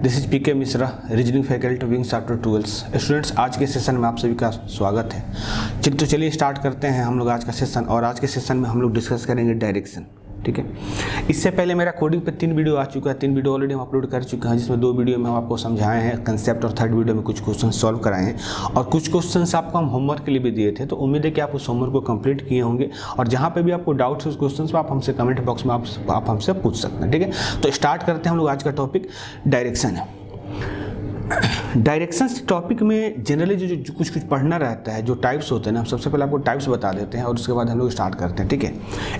This is P K Mishra, reasoning faculty wing chapter 12। Students, आज के session में आप सभी का स्वागत है। तो चलिए स्टार्ट करते हैं हम लोग आज का सेशन। और आज के सेशन में हम लोग डिस्कस करेंगे डायरेक्शन। ठीक है, इससे पहले मेरा कोडिंग पे 3 वीडियो आ चुका है। 3 वीडियो ऑलरेडी हम अपलोड कर चुके हैं, जिसमें 2 वीडियो में हम आपको समझाए हैं कंसेप्ट और 3rd वीडियो में कुछ क्वेश्चन सॉल्व कराए हैं। और कुछ क्वेश्चंस आपको हम होमवर्क के लिए भी दिए थे, तो उम्मीद है कि आप उस होमवर्क को कंप्लीट किए होंगे। और जहाँ पे भी आपको डाउट्स है उस क्वेश्चन पर आप हमसे कमेंट बॉक्स में आप हमसे पूछ सकते हैं। ठीक है, तो स्टार्ट करते हैं हम लोग आज का टॉपिक डायरेक्शन है। डायरेक्शन टॉपिक में जनरली जो कुछ पढ़ना रहता है, जो टाइप्स होते हैं ना, हम सबसे पहले आपको टाइप्स बता देते हैं और उसके बाद हम लोग स्टार्ट करते हैं। ठीक है,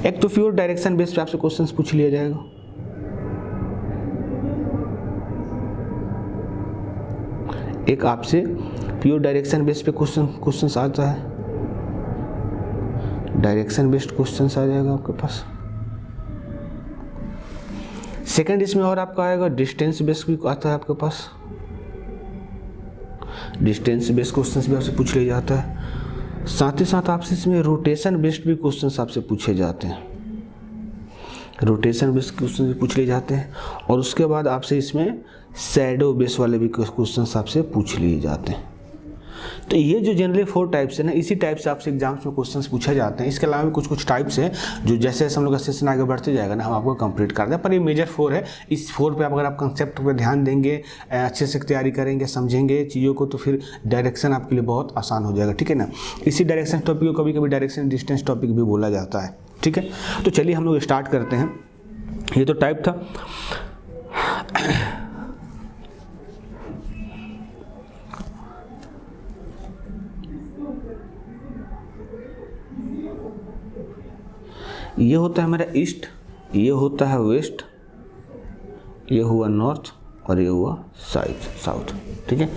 एक तो प्योर डायरेक्शन बेस पे आपसे क्वेश्चंस पूछ लिया जाएगा। एक आपसे प्योर डायरेक्शन बेस पे क्वेश्चंस आता है, डायरेक्शन बेस्ड क्वेश्चंस आ जाएगा आपके पास। सेकंड इसमें और आपका आएगा डिस्टेंस बेस्ड भी आता है आपके पास। डिस्टेंस बेस्ड क्वेश्चंस भी आपसे पूछ लिया जाता है। साथ ही साथ आपसे इसमें रोटेशन बेस्ड भी क्वेश्चंस आपसे पूछे जाते हैं। रोटेशन बेस्ड क्वेश्चन भी पूछ लिए जाते हैं। और उसके बाद आपसे इसमें शैडो बेस वाले भी क्वेश्चंस आपसे पूछ लिए जाते हैं। तो ये जो जनरली 4 टाइप्स है ना, इसी टाइप से आपसे एग्जाम्स में क्वेश्चंस पूछे जाते हैं। इसके अलावा भी कुछ टाइप्स हैं जो जैसे हम लोग का सेशन आगे बढ़ते जाएगा ना, हम आपको कंप्लीट कर दें। पर ये मेजर 4 है। इस 4 पे अगर आप कंसेप्ट पे ध्यान देंगे, अच्छे से तैयारी करेंगे, समझेंगे चीज़ों को, तो फिर डायरेक्शन आपके लिए बहुत आसान हो जाएगा। ठीक है ना, इसी डायरेक्शन टॉपिक को कभी कभी डायरेक्शन डिस्टेंस टॉपिक भी बोला जाता है। ठीक है, तो चलिए हम लोग स्टार्ट करते हैं। ये तो टाइप था। ये होता है हमारा ईस्ट, ये होता है वेस्ट, ये हुआ नॉर्थ और ये हुआ साउथ। ठीक है,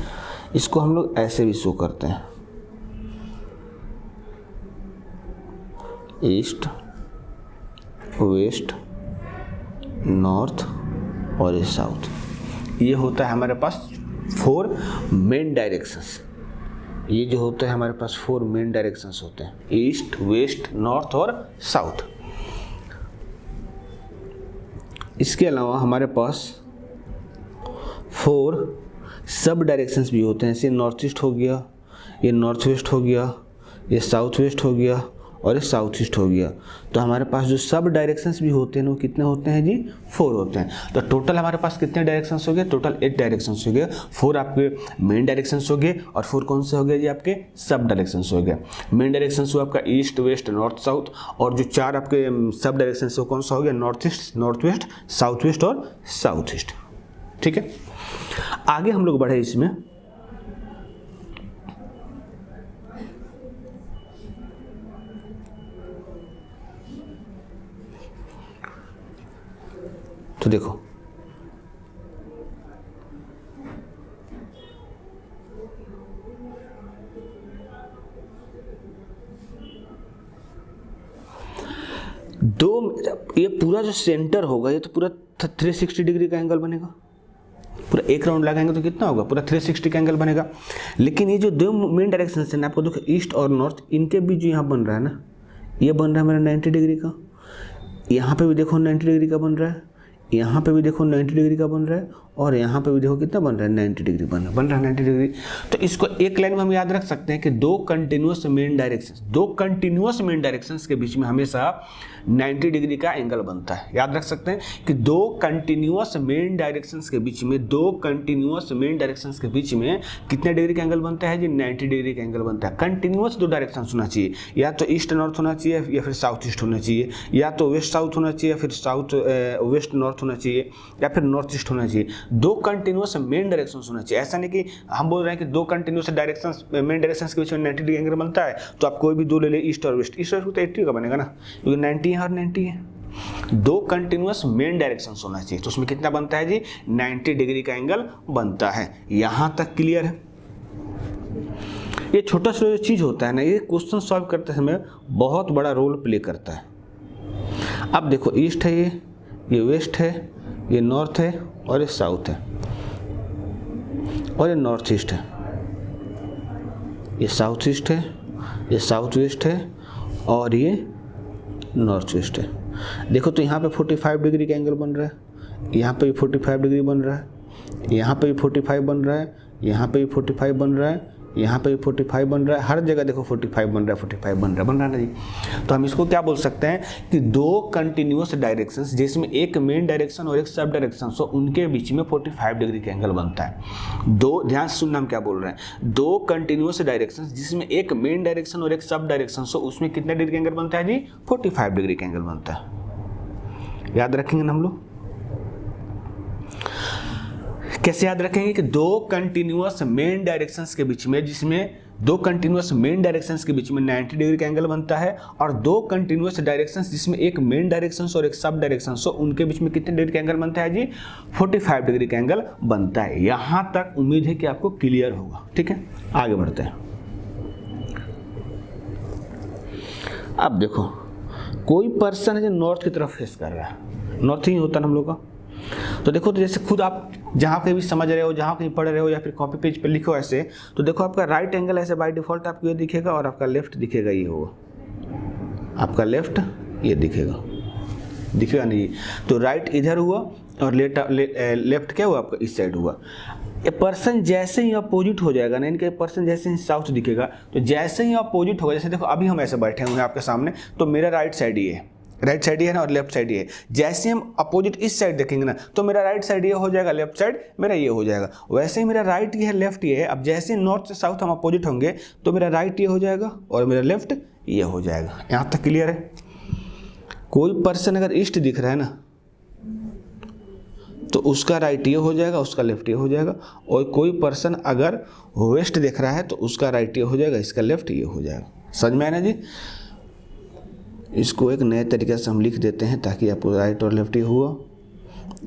इसको हम लोग ऐसे भी शो करते हैं, ईस्ट, वेस्ट, नॉर्थ और ये साउथ। ये होता है हमारे पास 4 मेन डायरेक्शंस। ये जो होता है हमारे पास 4 मेन डायरेक्शंस होते हैं, ईस्ट, वेस्ट, नॉर्थ और साउथ। इसके अलावा हमारे पास 4 सब डायरेक्शंस भी होते हैं। जैसे नॉर्थ ईस्ट हो गया, ये नॉर्थ वेस्ट हो गया, ये साउथ वेस्ट हो गया और ये साउथ ईस्ट हो गया। तो हमारे पास जो सब डायरेक्शंस भी होते हैं वो कितने होते हैं जी? 4 होते हैं। तो टोटल हमारे पास कितने डायरेक्शंस हो गए? टोटल 8 डायरेक्शंस हो गए। 4 आपके मेन डायरेक्शंस हो गए और 4 कौन से हो गए जी? आपके सब डायरेक्शंस हो गए। मेन डायरेक्शंस हुआ आपका ईस्ट, वेस्ट, नॉर्थ, साउथ। और जो 4 आपके सब डायरेक्शंस कौन सा हो गया? North east, north west, south west और साउथ ईस्ट। ठीक है, आगे हम लोग बढ़े इसमें। तो देखो, ये पूरा जो सेंटर होगा, ये तो पूरा 360 डिग्री का एंगल बनेगा। पूरा एक राउंड लगाएंगे तो कितना होगा? पूरा 360 का एंगल बनेगा। लेकिन ये जो 2 मेन डायरेक्शन है ना, आपको देखो ईस्ट और नॉर्थ, इनके बीच जो यहाँ बन रहा है ना, ये बन रहा है मेरा 90 डिग्री का। यहाँ पे भी देखो 90 डिग्री का बन रहा है, यहाँ पे भी देखो 90 डिग्री का बन रहा है, और यहाँ पे भी देखो कितना बन रहा है? 90 डिग्री बन रहा है 90 डिग्री। तो इसको एक लाइन में हम याद रख सकते हैं कि 2 कंटिन्यूअस मेन डायरेक्शंस के बीच में हमेशा 90 डिग्री का एंगल बनता है। याद रख सकते हैं कि 2 कंटिन्यूअस मेन डायरेक्शंस के बीच में कितने डिग्री का एंगल बनता है जी? 90 डिग्री का एंगल बनता है। कंटिन्यूअस 2 डायरेक्शंस होना चाहिए, या तो ईस्ट नॉर्थ होना चाहिए या फिर साउथ ईस्ट होना चाहिए, या तो वेस्ट साउथ होना चाहिए या फिर साउथ वेस्ट नॉर्थ होना चाहिए, या फिर नॉर्थ ईस्ट होना चाहिए। 2 कंटिन्यूअस मेन डायरेक्शंस होना चाहिए। ऐसा नहीं कि हम बोल रहे हैं कि 2 कंटिन्यूअस डायरेक्शंस मेन डायरेक्शंस के बीच में 90 डिग्री एंगल बनता है, तो आप कोई भी 2 ले ले, ईस्ट और वेस्ट। ईस्ट और वेस्ट तो 80 का बनेगा ना, क्योंकि 90 है और 90 है। 2 कंटिन्यूअस मेन डायरेक्शंस होना चाहिए, तो उसमें कितना बनता है जी? 90 डिग्री का एंगल बनता है। यहां तक क्लियर है? ये छोटा सा जो चीज होता है ना, ये क्वेश्चन सॉल्व करते समय बहुत बड़ा रोल प्ले करता है। अब देखो, ईस्ट है, ये वेस्ट है, ये नॉर्थ है और ये साउथ है, और ये नॉर्थ ईस्ट है, ये साउथ ईस्ट है, ये साउथ वेस्ट है और ये नॉर्थ वेस्ट है। देखो तो यहाँ पे 45 डिग्री का एंगल बन रहा है, यहाँ पे भी 45 डिग्री बन रहा है, यहाँ पे भी 45 बन रहा है, यहाँ पे भी 45 बन रहा है, यहाँ पे भी 45 बन रहा है, हर जगह देखो 45 बन रहा है, 45 बन रहा है ना जी। तो हम इसको क्या बोल सकते हैं कि दो कंटिन्यूअस डायरेक्शंस जिसमें एक मेन डायरेक्शन और एक सब डायरेक्शन हो, उनके बीच में 45 डिग्री का एंगल बनता है। दो, ध्यान से सुनना हम क्या बोल रहे हैं, दो कंटिन्यूअस डायरेक्शंस जिसमें एक मेन डायरेक्शन और एक सब डायरेक्शन हो, उसमें कितने डिग्री का एंगल बनता है जी? 45 डिग्री का एंगल बनता है। याद रखेंगे ना हम लोग? कैसे याद रखेंगे कि दो कंटिन्यूअस मेन डायरेक्शंस के बीच में, जिसमें दो कंटिन्यूअस मेन डायरेक्शंस के बीच में 90 डिग्री का एंगल बनता है, और दो कंटिन्यूअस डायरेक्शंस जिसमें एक मेन डायरेक्शन और एक सब डायरेक्शन हो, उनके बीच में कितने डिग्री का एंगल बनता है जी? 45 डिग्री का एंगल बनता है। यहां तक उम्मीद है कि आपको क्लियर होगा। ठीक है, आगे बढ़ते हैं। अब देखो, कोई पर्सन है जो नॉर्थ की तरफ फेस कर रहा है, नॉर्थ ही होता है हम लोग का। तो देखो, तो जैसे खुद आप जहाँ कहीं भी समझ रहे हो, जहाँ कहीं पढ़ रहे हो, या फिर कॉपी पेज पे लिखो ऐसे, तो देखो आपका राइट एंगल ऐसे बाय डिफॉल्ट आपको ये दिखेगा, और आपका लेफ्ट दिखेगा ये होगा, आपका लेफ्ट ये दिखेगा नहीं। तो राइट इधर हुआ और लेफ्ट क्या हुआ आपका इस साइड हुआ। ये पर्सन जैसे ही अपोजिट हो जाएगा ना, इनके पर्सन जैसे ही साउथ दिखेगा, तो जैसे ही अपोजिट होगा, जैसे देखो अभी हम ऐसे बैठे हुए हैं आपके सामने, तो मेरा राइट साइड ये है, राइट साइड ये है ना, और लेफ्ट साइड ये है। जैसे हम अपोजिट इस साइड देखेंगे ना, तो मेरा राइट साइड ये हो जाएगा, लेफ्ट साइड मेरा ये हो जाएगा। वैसे ही मेरा राइट ये है, लेफ्ट ये है। अब जैसे नॉर्थ से साउथ हम अपोजिट होंगे, तो मेरा राइट ये हो जाएगा और मेरा लेफ्ट ये हो जाएगा। यहाँ तक क्लियर है? कोई पर्सन अगर ईस्ट दिख रहा है ना, तो उसका राइट ये हो जाएगा, उसका लेफ्ट ये हो जाएगा। और कोई पर्सन अगर वेस्ट देख रहा है, तो उसका राइट ये हो जाएगा, इसका लेफ्ट ये हो जाएगा। समझ में आया ना जी? इसको एक नए तरीके से हम लिख देते हैं ताकि आपको राइट और लेफ्ट ये हुआ,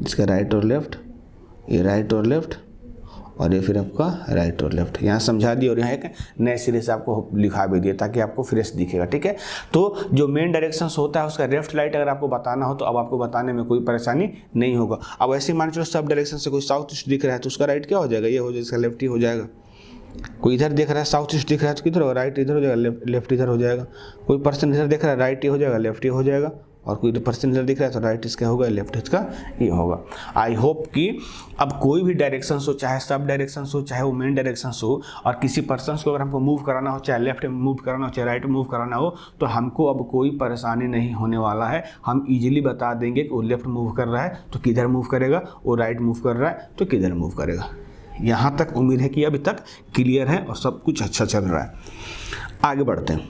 इसका राइट और लेफ्ट, ये राइट और लेफ्ट, और ये फिर आपका राइट और लेफ्ट। यहाँ समझा दिया, और यहाँ एक नए सिरे से आपको लिखा भी दिया ताकि आपको फ्रेश दिखेगा। ठीक है, तो जो मेन डायरेक्शंस होता है उसका लेफ्ट राइट अगर आपको बताना हो, तो अब आपको बताने में कोई परेशानी नहीं होगा। अब ऐसे मान चलो सब डायरेक्शन से कोई साउथ ईस्ट दिख रहा है, तो उसका राइट क्या हो जाएगा? ये हो जाएगा, इसका लेफ्ट ही हो जाएगा। कोई इधर देख रहा है, साउथ ईस्ट दिख रहा है, तो किधर होगा? राइट इधर हो जाएगा, लेफ्ट इधर हो जाएगा। कोई पर्सन इधर देख रहा है, राइट ये हो जाएगा, लेफ्ट ये हो जाएगा। और कोई पर्सन इधर दिख रहा है, तो राइट इसका होगा, लेफ्ट इसका ये होगा। आई होप कि अब कोई भी डायरेक्शन हो, चाहे सब डायरेक्शन हो, चाहे वो मेन डायरेक्शन हो, और किसी पर्सन को अगर हमको मूव कराना हो, चाहे लेफ्ट में मूव कराना हो, चाहे राइट में मूव कराना हो, तो हमको अब कोई परेशानी नहीं होने वाला है। हम इजीली बता देंगे कि वो लेफ्ट मूव कर रहा है तो किधर मूव करेगा, वो राइट मूव कर रहा है तो किधर मूव करेगा। यहाँ तक उम्मीद है कि अभी तक क्लियर है और सब कुछ अच्छा चल रहा है। आगे बढ़ते हैं।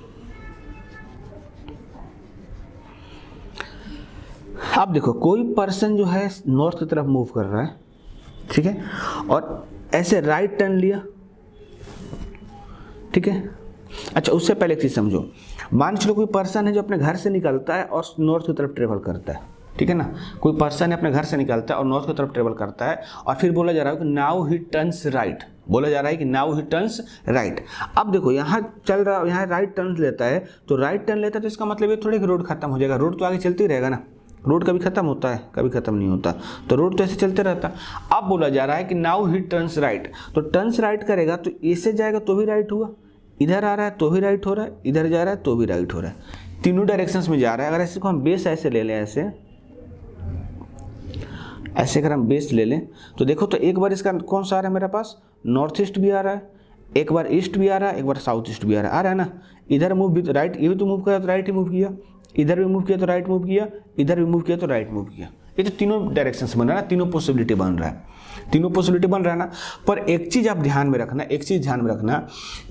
अब देखो, कोई पर्सन जो है नॉर्थ की तरफ मूव कर रहा है, ठीक है, और ऐसे राइट टर्न लिया, ठीक है। अच्छा, उससे पहले एक चीज समझो, मान चलो कोई पर्सन है जो अपने घर से निकलता है और नॉर्थ की तरफ ट्रेवल करता है, ठीक है ना। कोई पर्सन अपने घर से निकलता है और नॉर्थ की तरफ ट्रेवल करता है, और फिर बोला जा रहा है कि नाउ ही टर्न्स राइट, बोला जा रहा है कि नाउ ही टर्न्स राइट। अब देखो, यहाँ चल रहा है, यहाँ राइट टर्न लेता है, तो राइट टर्न लेता है, तो इसका मतलब ये थोड़ी कि रोड खत्म हो जाएगा। रोड तो आगे चलती रहेगा ना, रोड कभी खत्म होता है? कभी खत्म नहीं होता, तो रोड तो ऐसे चलते रहता। अब बोला जा रहा है कि नाउ ही टर्न्स राइट, तो टर्न्स राइट करेगा तो ऐसे जाएगा तो भी राइट हुआ, इधर आ रहा है तो भी राइट हो रहा है, इधर जा रहा है तो भी राइट हो रहा है, तीनों डायरेक्शंस में जा रहा है। अगर ऐसे को हम बेस ऐसे ले लें, ऐसे अगर हम बेस ले लें, तो देखो, तो एक बार इसका कौन सा आ रहा है मेरे पास? नॉर्थ ईस्ट भी आ रहा है, एक बार ईस्ट भी आ रहा है, एक बार साउथ ईस्ट भी आ रहा है ना। इधर मूव भी तो राइट, ये भी तो मूव किया तो राइट ही मूव किया, इधर भी मूव किया तो राइट मूव किया, इधर भी मूव किया तो राइट मूव किया। ये तो तीनों डायरेक्शंस बन रहा है ना, तीनों पॉसिबिलिटी बन रहा है, तीनों पॉसिबिलिटी बन रहा है ना। पर एक चीज आप ध्यान में रखना, एक चीज ध्यान में रखना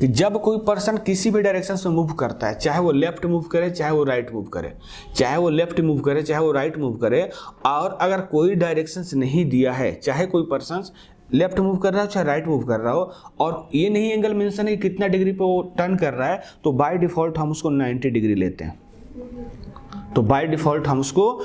कि जब कोई पर्सन किसी भी डायरेक्शन से मूव करता है, चाहे वो लेफ्ट मूव करे, चाहे वो राइट मूव करे, चाहे वो लेफ्ट मूव करे, चाहे वो राइट मूव करे, और अगर कोई डायरेक्शंस नहीं दिया है, चाहे कोई पर्सन लेफ्ट मूव कर रहा हो चाहे राइट मूव कर रहा हो, और ये नहीं एंगल मेंशन है कि कितना डिग्री पे वो टर्न कर रहा है, तो बाय डिफॉल्ट हम उसको 90 डिग्री लेते हैं। तो बाय डिफॉल्ट हम उसको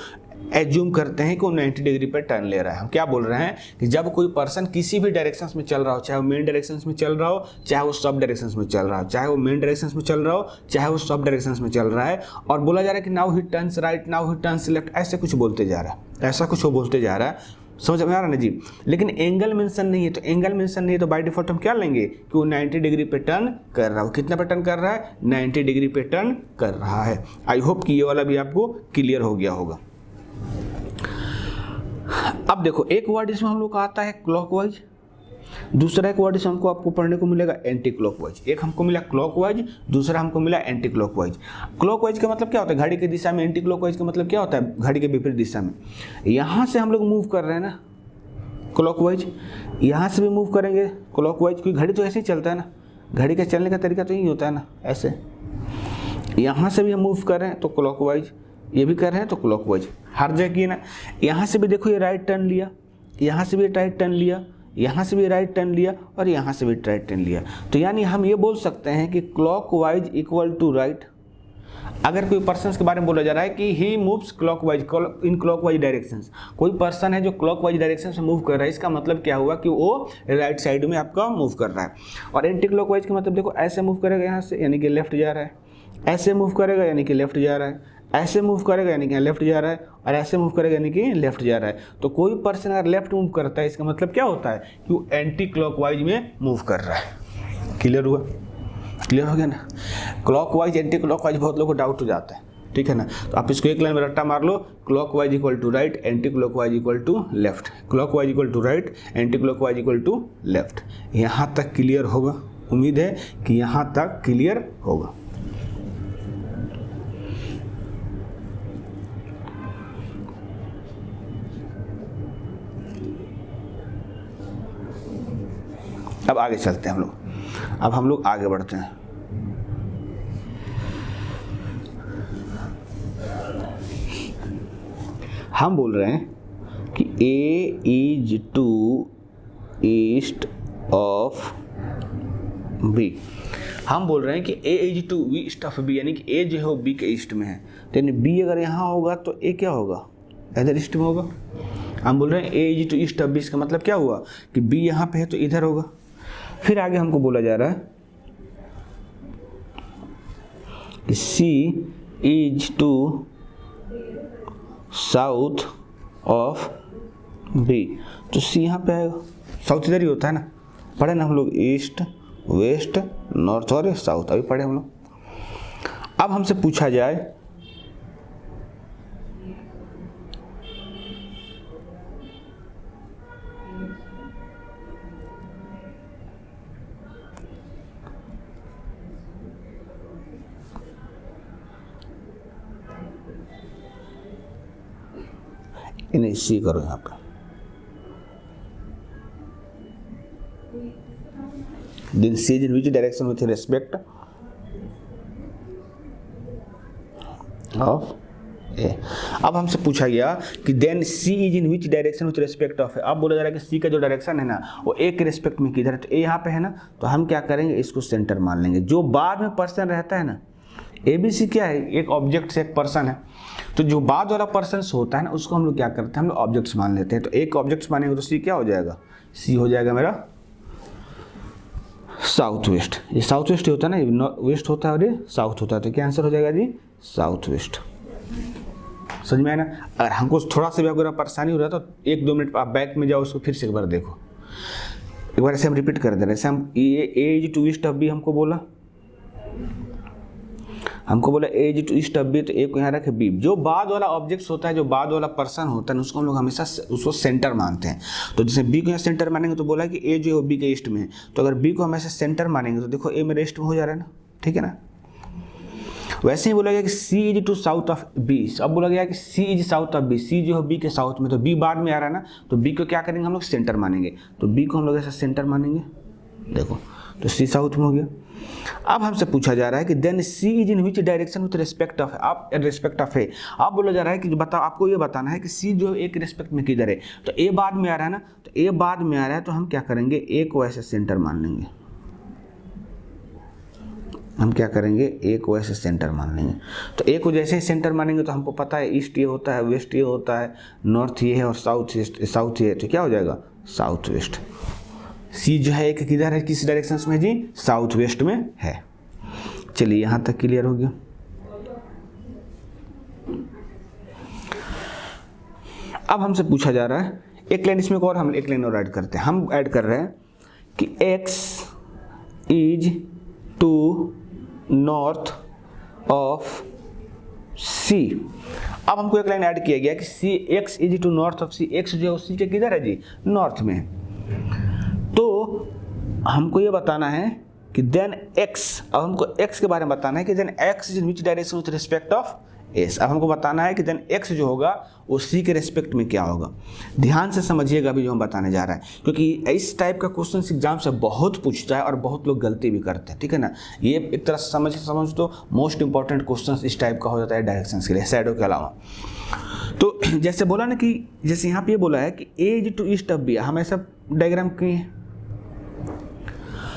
एज्यूम करते हैं कि वो 90 डिग्री पर टर्न ले रहा है। हम क्या बोल रहे हैं कि जब कोई पर्सन किसी भी डायरेक्शंस में चल रहा हो, चाहे वो मेन डायरेक्शंस में चल रहा हो, चाहे वो सब डायरेक्शंस में चल रहा हो, चाहे वो मेन डायरेक्शंस में चल रहा हो, चाहे वो सब डायरेक्शंस में चल रहा है, और बोला जा रहा है कि now he turns right, now he turns left, ऐसे कुछ बोलते जा रहा है, ऐसा कुछ वो बोलते जा रहा है। समझ में आ रहा है ना जी? लेकिन एंगल मेंशन नहीं है, तो एंगल मेंशन नहीं है तो बाय डिफॉल्ट हम क्या लेंगे कि वो 90 डिग्री पे टर्न कर रहा हो। कितना पे टर्न कर रहा है? 90 डिग्री पे टर्न कर रहा है। आई होप कि ये वाला भी आपको क्लियर हो गया होगा। अब देखो एक वर्ड इसमें हम लोग का आता है क्लॉकवाइज, दूसरा एक वर्ड इसमें हमको आपको पढ़ने को मिलेगा एंटी क्लॉकवाइज। एक हमको मिला क्लॉकवाइज, दूसरा हमको मिला एंटी क्लॉकवाइज। क्लॉकवाइज का मतलब क्या होता है, घड़ी की दिशा में। एंटी क्लॉकवाइज का मतलब क्या होता है, घड़ी के विपरीत दिशा में। यहाँ से हम लोग मूव कर रहे हैं ना क्लॉकवाइज, यहाँ से भी मूव करेंगे क्लॉकवाइज, क्योंकि घड़ी तो ऐसे ही चलता है ना, घड़ी का चलने का तरीका तो यही होता है ना ऐसे। यहाँ से भी हम मूव कर रहे हैं तो क्लॉकवाइज, ये भी कर रहे हैं तो क्लॉकवाइज, हर जगह की ना। यहाँ से भी देखो ये राइट टर्न लिया, यहाँ से भी राइट टर्न लिया, यहाँ से भी राइट टर्न लिया और यहाँ से भी राइट टर्न लिया। तो यानी हम ये बोल सकते हैं कि क्लॉकवाइज इक्वल टू राइट। अगर कोई पर्सन के बारे में बोला जा रहा है कि he moves clockwise in clockwise directions, कोई पर्सन है जो क्लॉकवाइज डायरेक्शन से मूव कर रहा है, इसका मतलब क्या हुआ कि वो राइट साइड में आपका मूव कर रहा है। और एंटी क्लॉकवाइज का मतलब देखो ऐसे मूव करेगा यहाँ से, यानी कि लेफ्ट जा रहा है, ऐसे मूव करेगा यानी कि लेफ्ट जा रहा है, ऐसे मूव करेगा यानी कि लेफ्ट जा रहा है, और ऐसे मूव करेगा यानी कि लेफ्ट जा रहा है। तो कोई पर्सन अगर लेफ्ट मूव करता है, इसका मतलब क्या होता है कि वो एंटी क्लॉकवाइज में मूव कर रहा है। क्लियर हुआ, क्लियर हो गया ना। क्लॉकवाइज एंटी क्लॉकवाइज बहुत लोगों को डाउट हो जाता है, ठीक है ना। तो आप इसको एक लाइन में रट्टा मार लो, clockwise equal to right, anticlockwise equal to left, clockwise equal to right, anticlockwise equal to left. यहाँ तक क्लियर होगा, उम्मीद है कि यहाँ तक क्लियर होगा। अब आगे चलते हैं हम लोग, अब हम लोग आगे बढ़ते हैं। हम बोल रहे हैं कि A is to east of B। हम बोल रहे हैं कि A is to east of B, यानी कि A जो है वो B के ईस्ट में है। तो यानी B अगर यहाँ होगा तो A क्या होगा, इधर ईस्ट में होगा। हम बोल रहे हैं A is to east of B, इसका मतलब क्या हुआ कि B यहाँ पे है तो इधर होगा। फिर आगे हमको बोला जा रहा है कि C is to south of B, तो C यहाँ पे आएगा। साउथ इधर ही होता है ना, पढ़े ना हम लोग, ईस्ट वेस्ट नॉर्थ और साउथ, अभी पढ़े हम लोग। अब हमसे पूछा जाए इन्हें सी करो यहाँ पे, then C is in which direction with respect of A। अब हमसे पूछा गया कि then C is in which direction with respect of A। अब बोला जा रहा है कि C का जो डायरेक्शन है ना वो A के रिस्पेक्ट में किधर है, तो A यहाँ पे है ना, तो हम क्या करेंगे, इसको सेंटर मान लेंगे। जो बाद में पर्सन रहता है ना, ABC क्या है, एक ऑब्जेक्ट से एक पर्सन है, तो जो बाद वाला पर्सन होता है ना उसको हम लोग क्या करते हैं, हम लोग ऑब्जेक्ट्स मान लेते हैं। तो एक ऑब्जेक्ट्स मानेंगे तो C क्या हो जाएगा, C हो जाएगा मेरा साउथ वेस्ट। ये साउथ वेस्ट होता है ना, वेस्ट होता है और ये साउथ होता है, तो क्या आंसर हो जाएगा जी, साउथ वेस्ट। समझ में आया ना। अगर हमको थोड़ा सा भी अगर परेशानी हो रहा है तो 1-2 मिनट आप बैक में जाओ, उसको फिर से एक बार देखो, एक बार ऐसे हम रिपीट कर दे रहे हैं। जैसे हम A is to east of B हमको बोला A is to east of B, तो A को यहाँ रखे B। जो बाद वाला ऑब्जेक्ट्स होता है, जो बाद वाला पर्सन होता है उसको हम लोग हमेशा उसको सेंटर मानते हैं। तो जैसे B को यहाँ सेंटर मानेंगे तो बोला कि A जो है B के ईस्ट में है, तो अगर B को हमेशा सेंटर मानेंगे तो देखो A मेरे ईस्ट में हो जा रहा है ना, ठीक है ना। वैसे ही बोला गया कि C is to south of B। अब बोला गया कि C is south of B, C जो है B के साउथ में, तो B बाद में आ रहा है ना, तो B को क्या करेंगे हम लोग, सेंटर मानेंगे। तो B को हम लोग ऐसा सेंटर मानेंगे, देखो, तो C साउथ में हो गया। अब हमसे पूछा जा रहा है कि then C is in which direction with respect of आप रिस्पेक्ट ऑफ A। अब बोला जा रहा है कि बताओ, आपको ये बताना है कि C जो एक रिस्पेक्ट में किधर है। तो A बाद में आ रहा है ना, तो A बाद में आ रहा है तो हम क्या करेंगे, A को ऐसे सेंटर मान लेंगे। हम क्या करेंगे, A को ऐसे सेंटर मान लेंगे। तो A को जैसे ही सेंटर मानेंगे तो हमको पता है ईस्ट ये होता है, वेस्ट ये होता है, नॉर्थ ये है और साउथ ये है, तो क्या हो जाएगा, साउथ वेस्ट। C जो है एक किधर है, किस डायरेक्शन में जी, साउथ वेस्ट में है। चलिए यहाँ तक क्लियर हो गया। अब हमसे पूछा जा रहा है, एक लाइन इसमें और हम एक लाइन और ऐड करते हैं। हम ऐड कर रहे हैं कि X is to north of C। अब हमको एक लाइन ऐड किया गया कि C X is to north of C, X जो है सी के किधर है जी, नॉर्थ में है। तो हमको ये बताना है कि देन एक्स, अब हमको एक्स के बारे में बताना है कि then X is in which direction with respect of S. अब हमको बताना है कि देन एक्स जो होगा वो सी के रेस्पेक्ट में क्या होगा। ध्यान से समझिएगा अभी जो हम बताने जा रहा है, क्योंकि इस टाइप का क्वेश्चन एग्जाम से बहुत पूछता है और बहुत लोग गलती भी करते हैं, ठीक है ना। ये एक तरह से समझ तो मोस्ट इंपॉर्टेंट क्वेश्चन इस टाइप का हो जाता है डायरेक्शंस के लिए, शैडो के अलावा। तो जैसे बोला ना कि जैसे यहाँ पे ये बोला है कि A is to east of B, हम ऐसा डायग्राम किए हैं,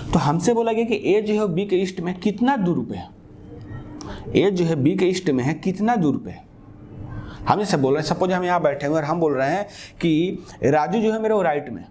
तो हमसे बोला गया कि ए जो है बी के ईस्ट में कितना दूर पे है, ए जो है बी के ईस्ट में है कितना दूर पे है। हम जैसे बोल रहे हैं, सपोज हम यहाँ बैठे हुए और हम बोल रहे हैं कि राजू जो है मेरे राइट में,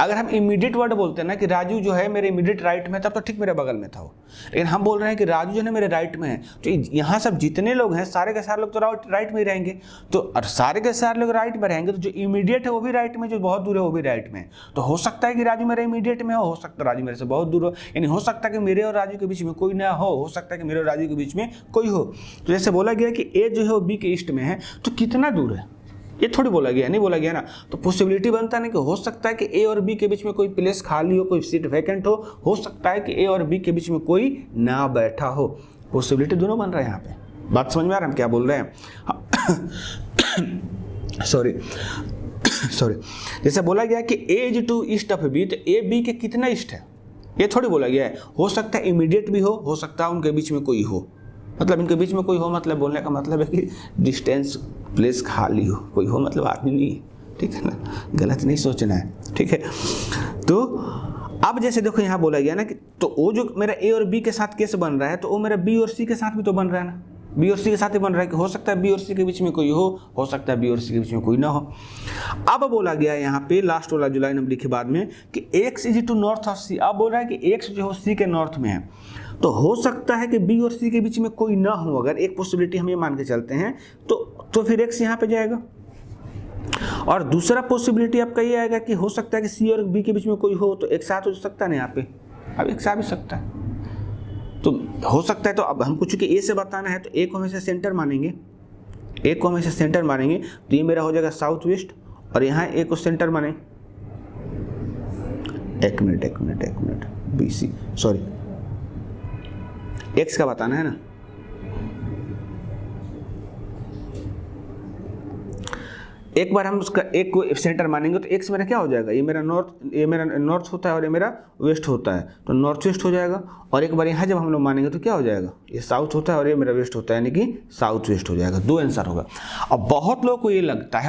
अगर हम इमीडिएट वर्ड बोलते हैं ना कि राजू जो है मेरे इमीडिएट राइट में, तब तो ठीक मेरे बगल में था वो, लेकिन हम बोल रहे हैं कि राजू जो है मेरे राइट में है, तो यहाँ सब जितने लोग हैं सारे के सारे लोग तो राइट में ही रहेंगे, तो और सारे के सारे लोग राइट में रहेंगे, तो जो इमीडिएट है वो भी राइट में, जो बहुत दूर है वो भी राइट में। तो हो सकता है कि राजू मेरे इमीडिएट में हो सकता है राजू मेरे से बहुत दूर हो, यानी हो सकता है कि मेरे और राजू के बीच में कोई ना हो सकता है कि मेरे और राजू के बीच में कोई हो। तो जैसे बोला गया कि ए जो है वो बी के ईस्ट में है, तो कितना दूर है, ये थोड़ी बोला गया, नहीं बोला गया ना। तो पॉसिबिलिटी बनता है कि हो सकता है कि ए और बी के बीच में कोई प्लेस खाली हो, कोई सीट वैकेंट हो सकता है कि ए और बी के बीच में कोई ना बैठा हो। पॉसिबिलिटी दोनों बन रहा है यहाँ पे। बात समझ में आ रहा है हम क्या बोल रहे हैं? सॉरी जैसे बोला गया कि A is to east of B, तो ए बी के कितना ईस्ट है, ये थोड़ी बोला गया है। हो सकता है इमीडिएट भी हो सकता है उनके बीच में कोई हो, मतलब इनके बीच में कोई हो, मतलब बोलने का मतलब है कि डिस्टेंस प्लेस खाली हो, कोई हो मतलब आदमी नहीं है, ठीक है ना, गलत नहीं सोचना है, ठीक है। तो अब जैसे देखो यहाँ बोला गया ना कि तो वो जो मेरा ए और बी के साथ कैसे बन रहा है, तो वो मेरा बी और सी के साथ भी तो बन रहा है ना, बी और सी के साथ ही बन रहा है कि हो सकता है बी और सी के बीच में कोई हो सकता है बी और सी के बीच में कोई ना हो। अब बोला गया यहाँ पे लास्ट वाला जो लाइन हम लिखे बाद में कि X is to north of C, अब बोल रहा है कि एक्स जो है सी के नॉर्थ में है, तो हो सकता है कि बी और सी के बीच में कोई ना हो। अगर एक पॉसिबिलिटी हम ये मान के चलते हैं तो फिर एक्स यहाँ पे जाएगा, और दूसरा पॉसिबिलिटी आपका ये आएगा कि हो सकता है कि सी और बी के बीच में कोई हो, तो एक साथ हो सकता है ना यहाँ पे, अब एक साथ भी सकता है, तो हो सकता है। तो अब हमको चूंकि ए से बताना है तो ए को हमेशा सेंटर मानेंगे, ए को हमेशा सेंटर मानेंगे, तो ये मेरा हो जाएगा साउथ वेस्ट, और यहाँ ए को सेंटर माने, एक minute B C, sorry X का बताना है ना, एक बार हम उसका एक को सेंटर मानेंगे तो एक्स मेरा क्या हो जाएगा, ये मेरा नॉर्थ होता है और ये मेरा वेस्ट होता है, तो नॉर्थ वेस्ट हो जाएगा। और एक बार यहाँ जब हम लोग मानेंगे तो क्या हो जाएगा, ये साउथ होता है और ये मेरा वेस्ट होता है, यानी कि साउथ वेस्ट हो जाएगा। दो आंसर होगा। अब बहुत लोगों को ये लगता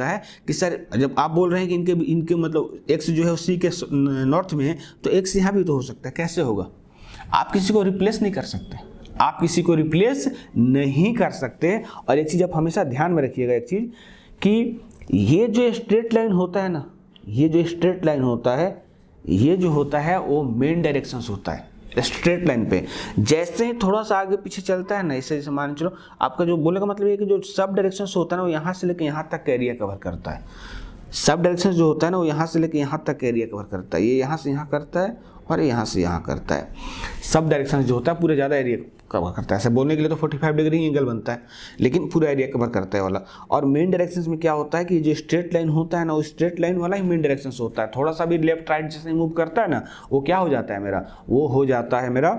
है कि सर जब आप बोल रहे हैं कि इनके मतलब एक्स जो है सी के नॉर्थ में है, तो एक्स यहाँ भी तो हो सकता है, कैसे होगा? आप किसी को रिप्लेस नहीं कर सकते, आप किसी को रिप्लेस नहीं कर सकते। और एक चीज़ आप हमेशा ध्यान में रखिएगा, एक चीज़ कि ये जो स्ट्रेट लाइन होता है ना, ये जो स्ट्रेट लाइन होता है, ये जो होता है वो मेन डायरेक्शंस होता है स्ट्रेट लाइन पे। जैसे ही थोड़ा सा आगे पीछे चलता है ना, इससे जैसे मान चलो आपका जो बोलने का मतलब ये कि जो सब डायरेक्शंस होता है ना वो यहाँ से लेकर यहाँ तक का एरिया कवर करता है। सब डायरेक्शन जो होता है ना वो यहाँ से लेकर यहाँ तक एरिया कवर करता है, ये यहाँ से यहाँ करता है और यहाँ से यहाँ करता है। सब डायरेक्शन जो होता है पूरे ज़्यादा एरिया कवर करता है। ऐसे बोलने के लिए तो 45 डिग्री एंगल बनता है, लेकिन पूरा एरिया कवर करता है वाला। और मेन डायरेक्शन में क्या होता है कि जो स्ट्रेट लाइन होता है ना, वो स्ट्रेट लाइन वाला ही मेन डायरेक्शन होता है। थोड़ा सा भी लेफ्ट राइट जैसे मूव करता है ना, वो क्या हो जाता है मेरा, वो हो जाता है मेरा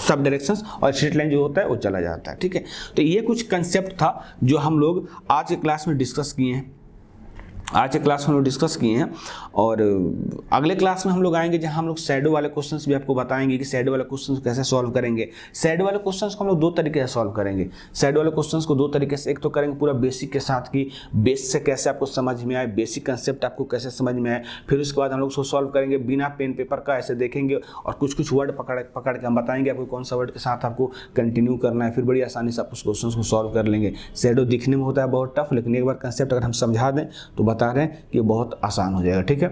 सब डायरेक्शंस, और स्ट्रेट लाइन जो होता है वो चला जाता है। ठीक है, तो ये कुछ कंसेप्ट था जो हम लोग आज के क्लास में डिस्कस किए हैं। और अगले क्लास में हम लोग आएंगे जहां हम लोग शैडो वाले क्वेश्चंस भी आपको बताएंगे कि शैडो वाले क्वेश्चंस कैसे सॉल्व करेंगे। शैडो वाले क्वेश्चंस को हम लोग दो तरीके से सॉल्व करेंगे। शैडो वाले क्वेश्चंस को दो तरीके से, एक तो करेंगे पूरा बेसिक के साथ कि बेस से कैसे आपको समझ में आए, बेसिक कंसेप्ट आपको कैसे समझ में आए। फिर उसके बाद हम लोग उसको सॉल्व करेंगे बिना पेन पेपर का, ऐसे देखेंगे और कुछ वर्ड पकड़ के हम बताएंगे आपको कौन सा वर्ड के साथ आपको कंटिन्यू करना है। फिर बड़ी आसानी से आप उस क्वेश्चन को सॉल्व कर लेंगे। शैडो दिखने में होता है बहुत टफ, लेकिन एक बार कंसेप्ट अगर हम समझा दें तो बता रहे हैं कि बहुत आसान हो जाएगा। ठीक है,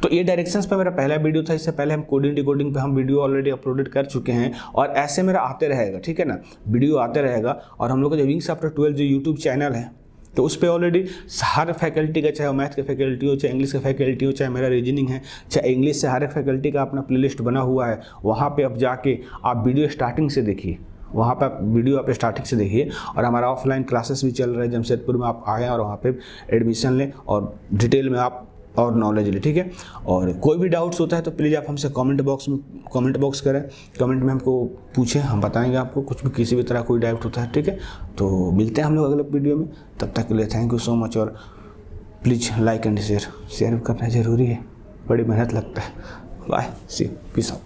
तो ये डायरेक्शंस पे मेरा पहला वीडियो था। इससे पहले हम कोडिंग डिकोडिंग पे हम वीडियो ऑलरेडी अपलोडेड कर चुके हैं और ऐसे मेरा आते रहेगा। ठीक है ना, वीडियो आते रहेगा। और हम लोग का जो विंग्स आफ्टर 12 जो यूट्यूब चैनल है, तो उस पर ऑलरेडी हर फैकल्टी का, चाहे मैथ के फैकल्टी हो, चाहे इंग्लिश के फैकल्टी हो, चाहे मेरा रीजनिंग है, चाहे इंग्लिश से हर एक फैकल्टी का अपना प्लेलिस्ट बना हुआ है। वहाँ पे अब जाके आप वीडियो स्टार्टिंग से देखिए, वहाँ पे आप वीडियो आप स्टार्टिंग से देखिए। और हमारा ऑफलाइन क्लासेस भी चल रहे हैं जमशेदपुर में, आप आएँ और वहाँ पे एडमिशन लें और डिटेल में आप और नॉलेज ले, ठीक है। और कोई भी डाउट्स होता है तो प्लीज़ आप हमसे कमेंट बॉक्स करें, कमेंट में हमको पूछें, हम बताएंगे आपको कुछ भी, किसी भी तरह कोई डाउट होता है, ठीक है। तो मिलते हैं हम लोग अगले वीडियो में, तब तक के लिए थैंक यू सो मच। और प्लीज़ लाइक एंड शेयर करना ज़रूरी है, बड़ी मेहनत लगता है। बाय, सी, पीस आउट।